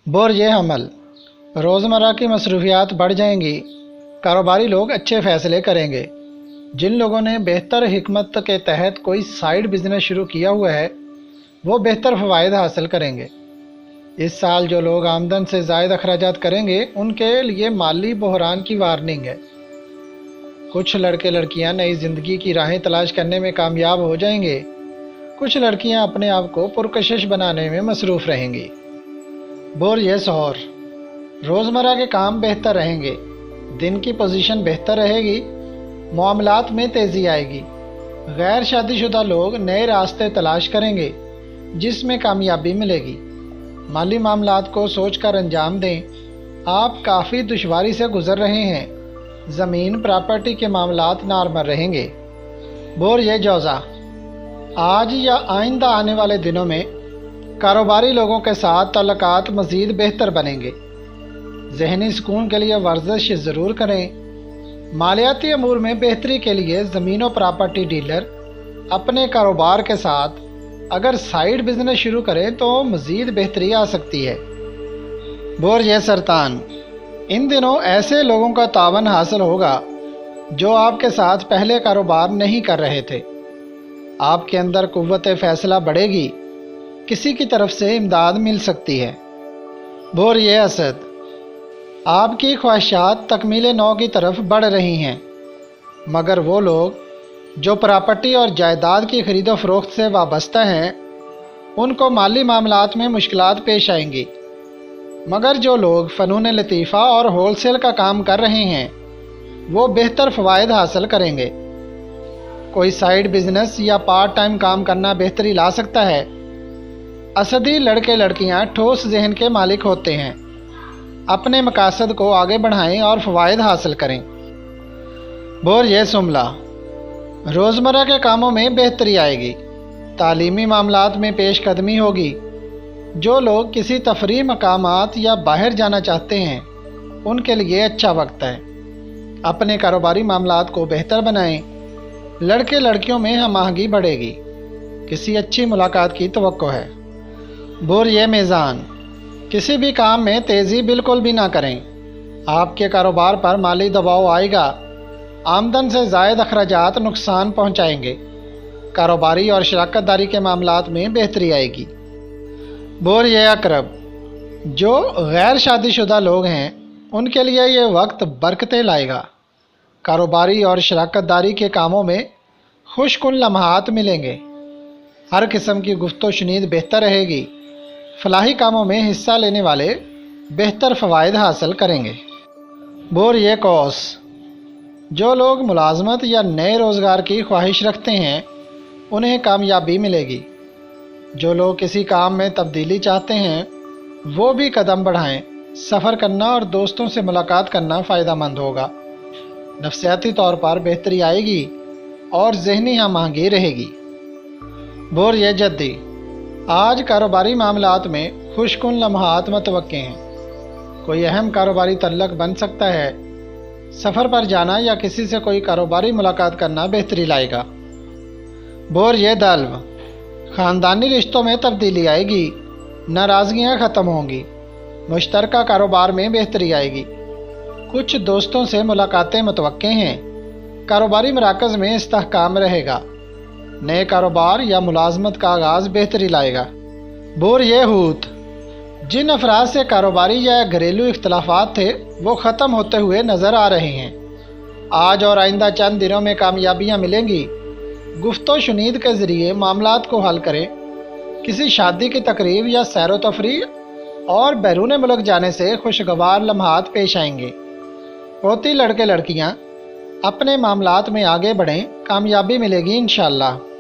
برج حمل، روزمرہ کی مصروفیات بڑھ جائیں گی۔ کاروباری لوگ اچھے فیصلے کریں گے۔ جن لوگوں نے بہتر حکمت کے تحت کوئی سائیڈ بزنس شروع کیا ہوا ہے وہ بہتر فوائد حاصل کریں گے۔ اس سال جو لوگ آمدن سے زائد اخراجات کریں گے ان کے لیے مالی بحران کی وارننگ ہے۔ کچھ لڑکے لڑکیاں نئی زندگی کی راہیں تلاش کرنے میں کامیاب ہو جائیں گے۔ کچھ لڑکیاں اپنے آپ کو پرکشش بنانے میں مصروف رہیں گی۔ برج سور، روزمرہ کے کام بہتر رہیں گے۔ دن کی پوزیشن بہتر رہے گی۔ معاملات میں تیزی آئے گی۔ غیر شادی شدہ لوگ نئے راستے تلاش کریں گے جس میں کامیابی ملے گی۔ مالی معاملات کو سوچ کر انجام دیں۔ آپ کافی دشواری سے گزر رہے ہیں۔ زمین پراپرٹی کے معاملات نارمل رہیں گے۔ برج جوزا، آج یا آئندہ آنے والے دنوں میں کاروباری لوگوں کے ساتھ تعلقات مزید بہتر بنیں گے۔ ذہنی سکون کے لیے ورزش ضرور کریں۔ مالیاتی امور میں بہتری کے لیے زمین و پراپرٹی ڈیلر اپنے کاروبار کے ساتھ اگر سائیڈ بزنس شروع کریں تو مزید بہتری آ سکتی ہے۔ برج سرطان، ان دنوں ایسے لوگوں کا تعاون حاصل ہوگا جو آپ کے ساتھ پہلے کاروبار نہیں کر رہے تھے۔ آپ کے اندر قوت فیصلہ بڑھے گی۔ کسی کی طرف سے امداد مل سکتی ہے۔ برج اسد، آپ کی خواہشات تکمیل نو کی طرف بڑھ رہی ہیں، مگر وہ لوگ جو پراپرٹی اور جائیداد کی خرید و فروخت سے وابستہ ہیں ان کو مالی معاملات میں مشکلات پیش آئیں گی، مگر جو لوگ فنون لطیفہ اور ہول سیل کا کام کر رہے ہیں وہ بہتر فوائد حاصل کریں گے۔ کوئی سائیڈ بزنس یا پارٹ ٹائم کام کرنا بہتری لا سکتا ہے۔ اسدی لڑکے لڑکیاں ٹھوس ذہن کے مالک ہوتے ہیں۔ اپنے مقاصد کو آگے بڑھائیں اور فوائد حاصل کریں۔ برج سملہ، روزمرہ کے کاموں میں بہتری آئے گی۔ تعلیمی معاملات میں پیش قدمی ہوگی۔ جو لوگ کسی تفریح مقامات یا باہر جانا چاہتے ہیں ان کے لیے اچھا وقت ہے۔ اپنے کاروباری معاملات کو بہتر بنائیں۔ لڑکے لڑکیوں میں ہم آہنگی بڑھے گی۔ کسی اچھی ملاقات کی توقع ہے۔ برج میزان، کسی بھی کام میں تیزی بالکل بھی نہ کریں۔ آپ کے کاروبار پر مالی دباؤ آئے گا۔ آمدن سے زائد اخراجات نقصان پہنچائیں گے۔ کاروباری اور شراکت داری کے معاملات میں بہتری آئے گی۔ برج عقرب، جو غیر شادی شدہ لوگ ہیں ان کے لیے یہ وقت برکتیں لائے گا۔ کاروباری اور شراکت داری کے کاموں میں خوش کن لمحات ملیں گے۔ ہر قسم کی گفت و شنید بہتر رہے گی۔ فلاحی کاموں میں حصہ لینے والے بہتر فوائد حاصل کریں گے۔ برج قوس، جو لوگ ملازمت یا نئے روزگار کی خواہش رکھتے ہیں انہیں کامیابی ملے گی۔ جو لوگ کسی کام میں تبدیلی چاہتے ہیں وہ بھی قدم بڑھائیں۔ سفر کرنا اور دوستوں سے ملاقات کرنا فائدہ مند ہوگا۔ نفسیاتی طور پر بہتری آئے گی اور ذہنی ہم آہنگی رہے گی۔ برج جدی، آج کاروباری معاملات میں خوش کن لمحات متوقع ہیں۔ کوئی اہم کاروباری تعلق بن سکتا ہے۔ سفر پر جانا یا کسی سے کوئی کاروباری ملاقات کرنا بہتری لائے گا۔ برج دلو، خاندانی رشتوں میں تبدیلی آئے گی۔ ناراضگیاں ختم ہوں گی۔ مشترکہ کاروبار میں بہتری آئے گی۔ کچھ دوستوں سے ملاقاتیں متوقع ہیں۔ کاروباری مراکز میں استحکام رہے گا۔ نئے کاروبار یا ملازمت کا آغاز بہتری لائے گا۔ برج حوت، جن افراد سے کاروباری یا گھریلو اختلافات تھے وہ ختم ہوتے ہوئے نظر آ رہے ہیں۔ آج اور آئندہ چند دنوں میں کامیابیاں ملیں گی۔ گفت و شنید کے ذریعے معاملات کو حل کریں۔ کسی شادی کی تقریب یا سیر و تفریح اور بیرون ملک جانے سے خوشگوار لمحات پیش آئیں گے۔ ہوتی لڑکے لڑکیاں اپنے معاملات میں آگے بڑھیں، کامیابی ملے گی انشاءاللہ۔